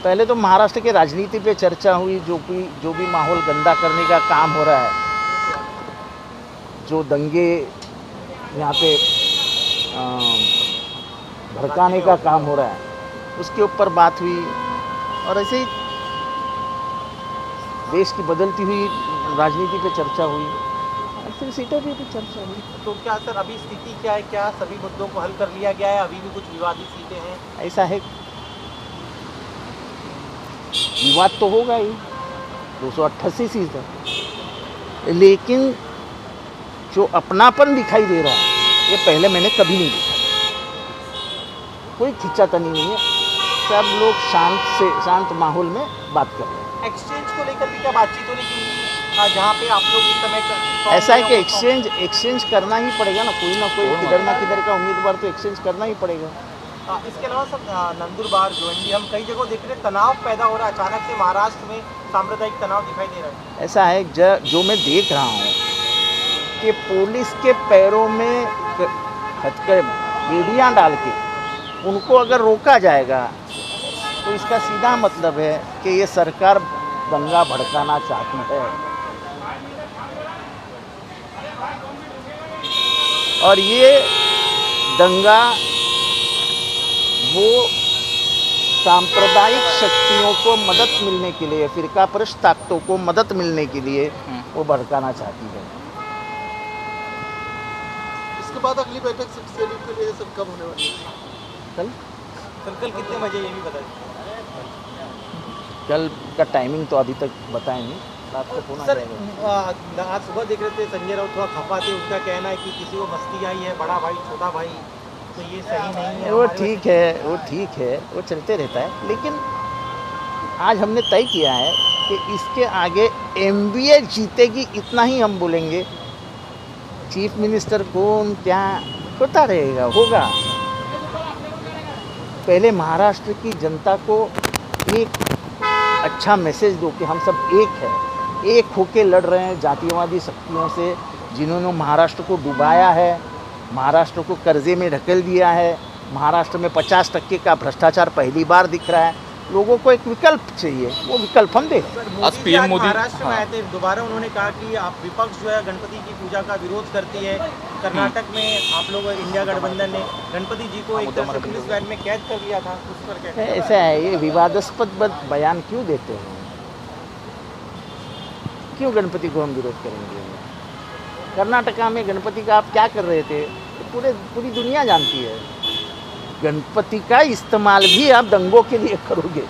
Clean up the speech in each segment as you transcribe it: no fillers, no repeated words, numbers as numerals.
पहले तो महाराष्ट्र के राजनीति पे चर्चा हुई, जो भी माहौल गंदा करने का काम हो रहा है, जो दंगे यहाँ पे भड़काने का काम हो रहा है, उसके ऊपर बात हुई। और ऐसे ही देश की बदलती हुई राजनीति पे चर्चा हुई और फिर सीटों पे भी चर्चा हुई। तो क्या सर अभी स्थिति क्या है, क्या सभी मुद्दों को हल कर लिया गया है? अभी भी कुछ विवादित सीटें हैं? ऐसा है, विवाद तो होगा ही, 288 सीट है, लेकिन जो अपनापन दिखाई दे रहा है ये पहले मैंने कभी नहीं देखा। कोई खिंचातानी नहीं है, सब लोग शांत माहौल में बात कर रहे हैं। एक्सचेंज को लेकर भी क्या बातचीत हो रही है जहाँ पे आप लोग इस समय ऐसा है कि एक्सचेंज करना ही पड़ेगा ना कोई किधर का उम्मीदवार तो एक्सचेंज करना ही पड़ेगा। इसके अलावा सब नंदुरबार जोएंडी हम कई जगह देख रहे हैं, तनाव पैदा हो रहा है अचानक से, महाराष्ट्र में सांप्रदायिक तनाव दिखाई दे रहा है। ऐसा है, जो मैं देख रहा हूँ कि पुलिस के पैरों में बेड़ियाँ डाल के उनको अगर रोका जाएगा तो इसका सीधा मतलब है कि ये सरकार दंगा भड़काना चाहती है। और ये दंगा वो सांप्रदायिक शक्तियों को मदद मिलने के लिए, फिरकापरस्त ताकतों को मदद मिलने के लिए वो भड़काना चाहती है। इसके बाद अगली बैठक शेड्यूल के लिए सब कब होने वाली है? कल कितने बजे ये भी बताइए। कल का टाइमिंग तो अभी तक बताएं नहीं, रात को फोन आ सर जाएगा। आज सुबह देख रहे थे संजय राउत थोड़ा खफा थे, उनका कहना है कि किसी को मस्ती आई है, बड़ा भाई छोटा भाई, तो ये सही नहीं है। वो ठीक है, वो चलते रहता है, लेकिन आज हमने तय किया है कि इसके आगे MBA जीतेगी इतना ही हम बोलेंगे। चीफ मिनिस्टर कौन क्या होता रहेगा, होगा। पहले महाराष्ट्र की जनता को एक अच्छा मैसेज दो कि हम सब एक हैं, एक होके लड़ रहे हैं जातिवादी शक्तियों से, जिन्होंने महाराष्ट्र को डुबाया है, महाराष्ट्र को कर्जे में ढकेल दिया है। महाराष्ट्र में 50% का भ्रष्टाचार पहली बार दिख रहा है। लोगों को एक विकल्प चाहिए, वो विकल्प हम दें। आज पीएम मोदी महाराष्ट्र में आए थे, दोबारा उन्होंने कहा कि आप विपक्ष जो है गणपति की पूजा का विरोध करती है। कर्नाटक में आप लोग इंडिया गठबंधन ने गणपति जी को एक तरह से पुलिस वैन में कैद कर लिया था, उस पर क्या? ऐसा है, ये विवादास्पद बयान क्यों देते हैं? क्यों गणपति को हम विरोध करेंगे? कर्नाटका में गणपति का आप क्या कर रहे थे पूरी दुनिया जानती है। गणपति का इस्तेमाल भी आप दंगों के लिए करोगे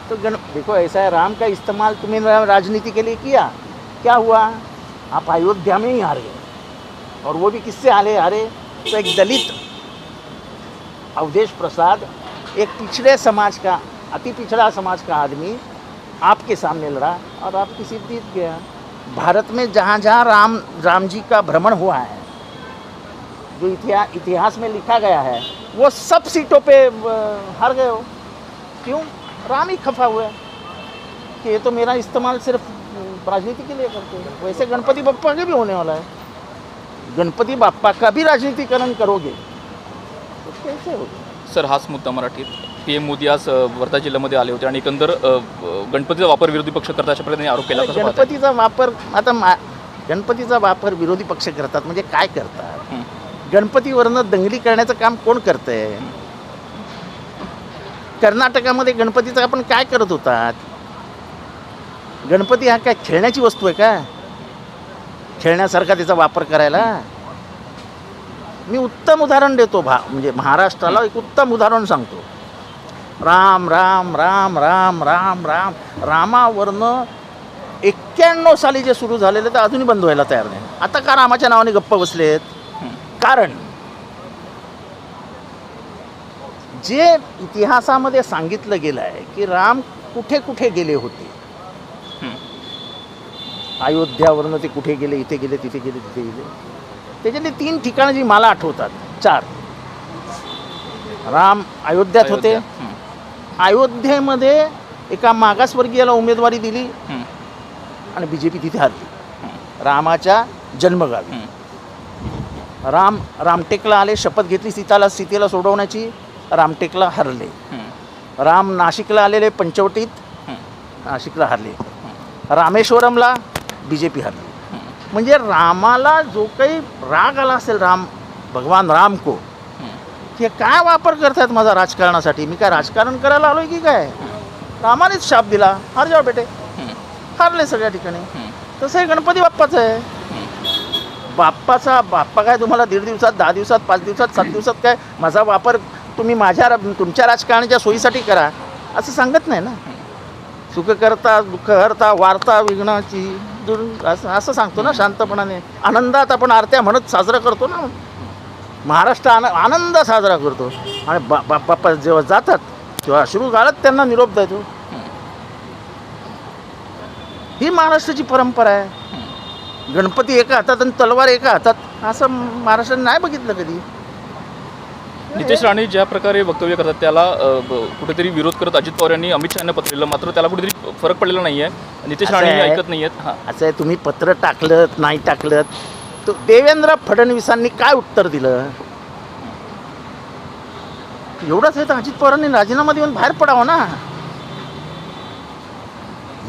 तो देखो, ऐसा है, राम का इस्तेमाल तुमने राजनीति के लिए किया, क्या हुआ? आप अयोध्या में ही हारे, और वो भी किससे हारे? तो एक दलित अवधेश प्रसाद, एक पिछड़े समाज का, अति पिछड़ा समाज का आदमी आपके सामने लड़ा और आपकी सीट जीत गया। भारत में जहाँ जहाँ राम जी का भ्रमण हुआ है, जो इतिहास में लिखा गया है, वो सब सीटों पे हार गए हो। क्यों? राम ही खफा हुआ है कि ये तो मेरा इस्तेमाल सिर्फ राजनीति के लिए करते हैं। वैसे गणपति बप्पा के भी होने वाला है, गणपति बाप्पा का भी राजनीतिकरण करोगे तो कैसे होगा? सर, हाच मुद्दा मराठीत PM मोदी आज वर्धा जिल्ह्यामध्ये आले होते आणि एकंदर गणपतीचा वापर विरोधी पक्ष करतात अशा प्रकारे आरोप केला. गणपतीचा वापर, आता गणपतीचा वापर विरोधी पक्ष करतात म्हणजे काय करतात? गणपतीवरनं दंगली करण्याचं काम कोण करतंय? कर्नाटकामध्ये गणपतीचं आपण काय करत होतात? गणपती हा काय खेळण्याची वस्तू आहे का? खेळण्यासारखा त्याचा वापर करायला? मी उत्तम उदाहरण देतो, म्हणजे महाराष्ट्राला एक उत्तम उदाहरण सांगतो. राम राम राम राम राम राम रामावरनं 91 साली जे सुरू झालेलं ते अजूनही बंद व्हायला तयार नाही. आता का रामाच्या नावाने गप्प बसलेत? कारण जे इतिहासामध्ये सांगितलं गेलं आहे की राम कुठे कुठे गेले होते, अयोध्यावरनं ते कुठे गेले, इथे गेले, तिथे गेले, तिथे गेले, त्याच्यातली 3 ठिकाणं जी मला आठवतात, 4. राम अयोध्यात होते, अयोध्येमध्ये एका मागासवर्गीयाला उमेदवारी दिली आणि BJP तिथे हरली रामाच्या जन्मगावी. रामटेकला आले, शपथ घेतली सीतेला सोडवण्याची, रामटेकला हरले. राम नाशिकला आलेले पंचवटीत नाशिकला हरले, रामेश्वरमला BJP हरली. म्हणजे रामाला जो काही राग आला असेल भगवान राम को, हे काय वापर करतायत माझा राजकारणासाठी, मी काय राजकारण करायला आलोय की काय. रामानेच शाप दिला, हार जाओ बेटे, हारले सगळ्या ठिकाणी. तसं हे गणपती बाप्पाचं आहे. बाप्पा काय तुम्हाला 1.5 दिवसात, 10 दिवसात, 5 दिवसात, 7 दिवसात काय माझा वापर तुम्ही तुमच्या राजकारणाच्या सोयीसाठी करा असं सांगत नाही ना. सुख करता, दुःख हरता, वार्ता विघ्नाची असं सांगतो ना शांतपणाने. आनंदात आपण आरत्या म्हणत साजरा करतो ना, महाराष्ट्र आनंद साजरा करतो. आणि बाप्पा जेव्हा जातात तेव्हा अश्रू गाळत त्यांना निरोप देतो. ही महाराष्ट्राची परंपरा आहे. गणपती एका हातात आणि तलवार एका हातात, असं महाराष्ट्राने नाही बघितलं कधी. नितेश राणे ज्या प्रकारे वक्तव्य करतात त्याला कुठेतरी विरोध करत अजित पवार यांनी अमित शहाना पत्र लिहिलं, मात्र त्याला कुठेतरी फरक पडलेला नाही आहे. नितेश राणे ऐकत नाही आहेत. हां, असं आहे, तुम्ही पत्र टाकलं नाही टाकलं, तर देवेंद्र फडणवीसांनी काय उत्तर दिलं एवढंच आहे. तर अजित पवारांनी राजीनामा देऊन बाहेर पडावं ना.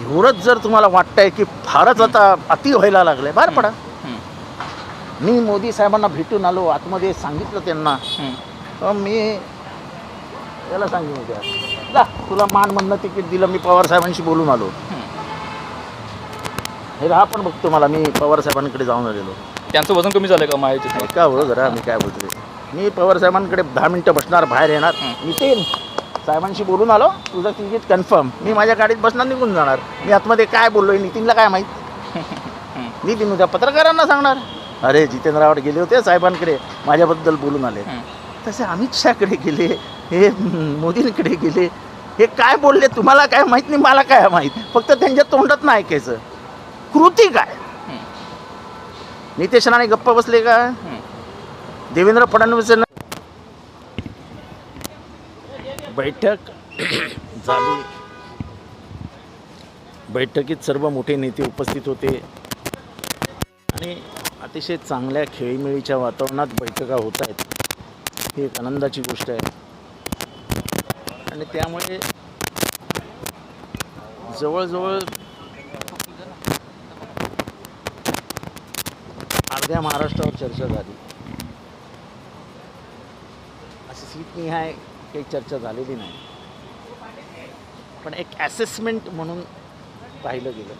एवढंच जर तुम्हाला वाटतंय की फारच आता अति व्हायला लागलंय, बाहेर पडा. मी मोदी साहेबांना भेटून आलो, आतमध्ये सांगितलं त्यांना, मी याला सांगेन उद्या, जा तुला मानमधनं तिकीट दिलं, मी पवार साहेबांशी बोलून आलो. हे राहा पण बघतो मला, मी पवार साहेबांकडे जाऊन आलेलो. त्यांचं वजन कमी झालं का माहिती का हो जरा, मी काय बोलतोय, मी पवार साहेबांकडे 10 मिनटं बसणार, बाहेर येणार, नितीन साहेबांशी बोलून आलो, तुझं तिकीट कन्फर्म, मी माझ्या गाडीत बसणार, निघून जाणार. मी आतमध्ये काय बोललोय नितीनला काय माहीत. नितीन उद्या पत्रकारांना सांगणार, अरे जितेंद्र आव्हाड गेले होते साहेबांकडे, माझ्याबद्दल बोलून आले. तसे अमित शहाकडे गेले, हे मोदींकडे गेले, हे काय बोलले तुम्हाला काय माहीत नाही, मला काय माहीत. फक्त त्यांच्या तोंडात नाही ऐकायचं, कृती काय. नितेश राणे गप्पा बसले का. देवेंद्र फडणवीसांना बैठक झाली, बैठकीत सर्व मोठे नेते उपस्थित होते आणि अतिशय चांगल्या खेळीमेळीच्या वातावरणात बैठका होत आहेत. ही एक आनंदाची गोष्ट आहे. आणि त्यामुळे जवळजवळ अर्ध्या महाराष्ट्रावर चर्चा झाली. अशी सीटनिहाय काही चर्चा झालेली नाही, पण एक ॲसेसमेंट म्हणून पाहिलं गेलं.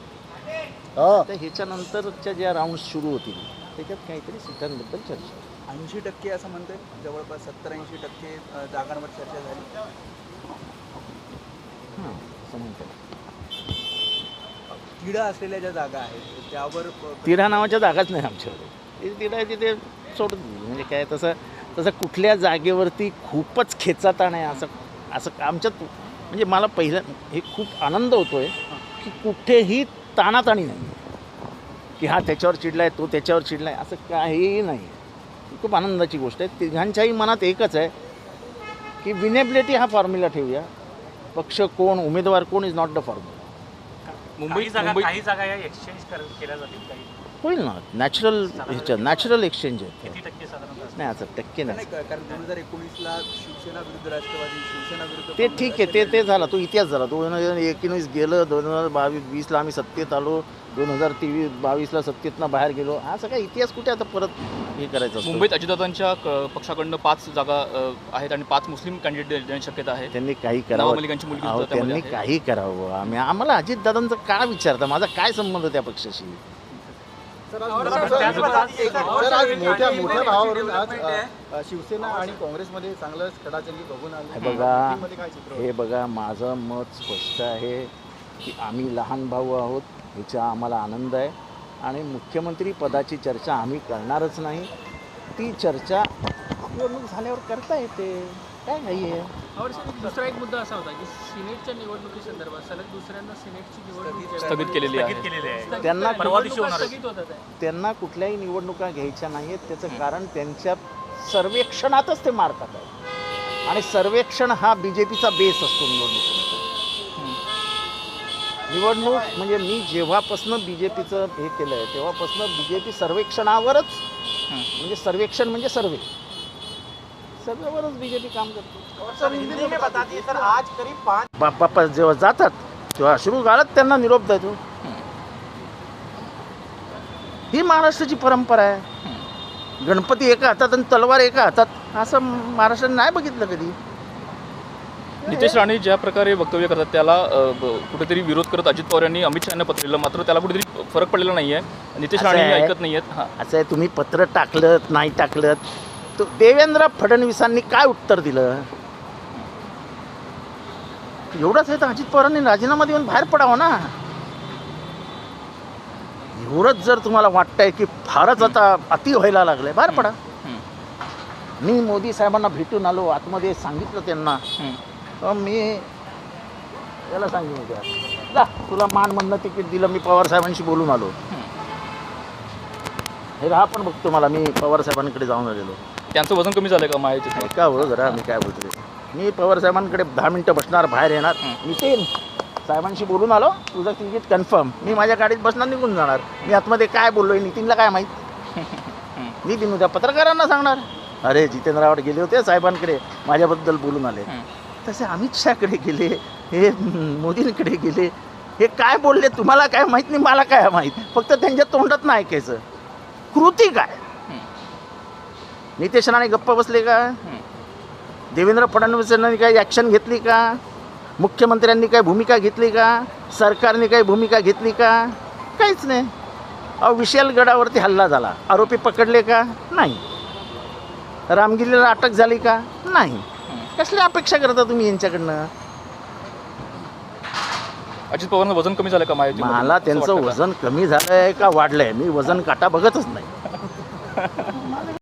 तर ह्याच्यानंतरच्या ज्या राऊंड्स सुरू होतील त्याच्यात काहीतरी सीटांबद्दल चर्चा. 80% असं म्हणते, जवळपास 70-80% जागांवर चर्चा झाली. हां, असं म्हणतात. तिढा असलेल्या ज्या जागा आहेत त्यावर तिढा नावाच्या जागाच नाही आमच्याकडे. तिढा आहे तिथे सोडून दिली. म्हणजे काय तसं कुठल्या जागेवरती खूपच खेचाताण आहे असं आमच्यात. म्हणजे मला पहिलं हे खूप आनंद होतो आहे की कुठेही ताणाताणी नाही की हा त्याच्यावर चिडला आहे, तो त्याच्यावर चिडला आहे, असं काहीही नाही. खूप आनंदाची गोष्ट आहे. तिघांच्याही मनात एकच आहे की विनेबिलिटी हा फॉर्म्युला ठेवूया. पक्ष कोण, उमेदवार कोण is not the formula. Mumbai काही जागा या एक्सचेंज केल्या जातील काही होईल ना, नॅचरल एक्सचेंज आहे. किती टक्के साधारण नाही असं टक्के नाही, नाही, कारण 2019ला शिवसेना विरुद्ध राष्ट्रवादी, शिवसेना विरुद्ध ते ठीक आहे, ते झालं, तो इतिहास झाला. 2019 गेलं, 2020ला आम्ही सत्तेत आलो, 2022ला सत्तेतनं बाहेर गेलो. असं काय इतिहास कुठे आता परत हे करायचं असतं. मुंबईत अजितदादांच्या पक्षाकडनं 5 जागा आहेत आणि 5 मुस्लिम कॅन्डिडेट देण्याची शक्यता आहे. त्यांनी काही नवाब करावं, मलिकांची मुलगी अहो, सुद्धा त्यामध्ये त्यांनी आहे. काही करावं. आम्हाला अजितदादांचं का विचारता, माझा काय संबंध त्या पक्षाशी. आज मोठ्या भावावरून आज शिवसेना आणि काँग्रेसमध्ये चांगलं खडाजंगी बघून आली. हे बघा, माझं मत स्पष्ट आहे की आम्ही लहान भाऊ आहोत, ह्याचा आम्हाला आनंद आहे. आणि मुख्यमंत्री पदाची चर्चा आम्ही करणारच नाही. ती चर्चा निवडणूक झाल्यावर करता येते, काय नाही आहे. दुसरा एक मुद्दा असा होता की सिनेटच्या निवडणुकीसंदर्भात सलग दुसऱ्यांदा सिनेटची निवडणूक स्थगित केलेली आहे. त्यांना स्थगित होतात आहे. त्यांना कुठल्याही निवडणुका घ्यायच्या नाही आहेत. त्याचं कारण त्यांच्या सर्वेक्षणातच ते मारतात आहे. आणि सर्वेक्षण हा BJPचा बेस असतो निवडणूक म्हणजे मी जेव्हापासनं BJPचं हे केलं आहे तेव्हापासनं BJP सर्वेक्षणावरच, म्हणजे सर्वेक्षण म्हणजे सर्वे, सगळ्यावरच बीजेपी काम करते. और सर हिंदी में बता दिए सर, आज करीब 5 बाप्पा जेव्हा जातात तेव्हा अश्रू गाळत त्यांना निरोप देतो. ही महाराष्ट्राची परंपरा आहे. गणपती एका हातात आणि तलवार एका हातात, असं महाराष्ट्राने नाही बघितलं कधी. नितेश राणे ज्या प्रकारे वक्तव्य करतात त्याला कुठेतरी विरोध करत अजित पवार यांनी अमित शहाना पत्र लिहिलं, मात्र त्याला कुठेतरी फरक पडलेला नाही आहे. नितेश असं राणे आहे. ऐकत नाही आहेत. हां, असं आहे, तुम्ही पत्र टाकलं नाही टाकलं, तो देवेंद्र फडणवीसांनी काय उत्तर दिलं एवढंच आहे. तर अजित पवारांनी राजीनामा देऊन बाहेर पडावं ना. एवढंच जर तुम्हाला वाटतंय की फारच आता अति व्हायला लागलंय, बाहेर पडा. मी मोदी साहेबांना भेटून आलो, आतमध्ये सांगितलं त्यांना, मी याला सांगून उद्या जा, तुला मानमधनं तिकीट दिलं, मी पवार साहेबांशी बोलून आलो. हे हा पण बघतो मला, मी पवार साहेबांकडे जाऊन आलेलो. त्यांचं वजन कमी झालं का महायुतीत? का हो जरा मी काय बोलतो, मी पवार साहेबांकडे 10 मिनटं बसणार, बाहेर येणार, नितीन साहेबांशी बोलून आलो, तुझं तिकीट कन्फर्म, मी माझ्या गाडीत बसणार, निघून जाणार. मी आतमध्ये काय बोललोय नितीनला काय माहीत. नितीन उद्या पत्रकारांना सांगणार, अरे जितेंद्र आव्हाड गेले होते साहेबांकडे, माझ्याबद्दल बोलून आले. तसे अमित शहाकडे गेले, हे मोदींकडे गेले, हे काय बोलले तुम्हाला काय माहीत नाही, मला काय माहीत. फक्त त्यांच्या तोंडात नाही ऐकायचं, कृती काय. नितेश राणे गप्प बसले का? देवेंद्र फडणवीसांनी काही ॲक्शन घेतली का? मुख्यमंत्र्यांनी काही भूमिका घेतली का? सरकारने काही भूमिका घेतली का? काहीच नाही. विशालगडावरती हल्ला झाला, आरोपी पकडले का? नाही. रामगिरीला अटक झाली का? नाही. कसली अपेक्षा करता तुम्ही यांच्याकडनं? अजित पवारांचं वजन कमी झालं का महायुतीत? मला त्यांचं वजन कमी झालंय का वाढलंय, मी वजन काटा बघतच नाही.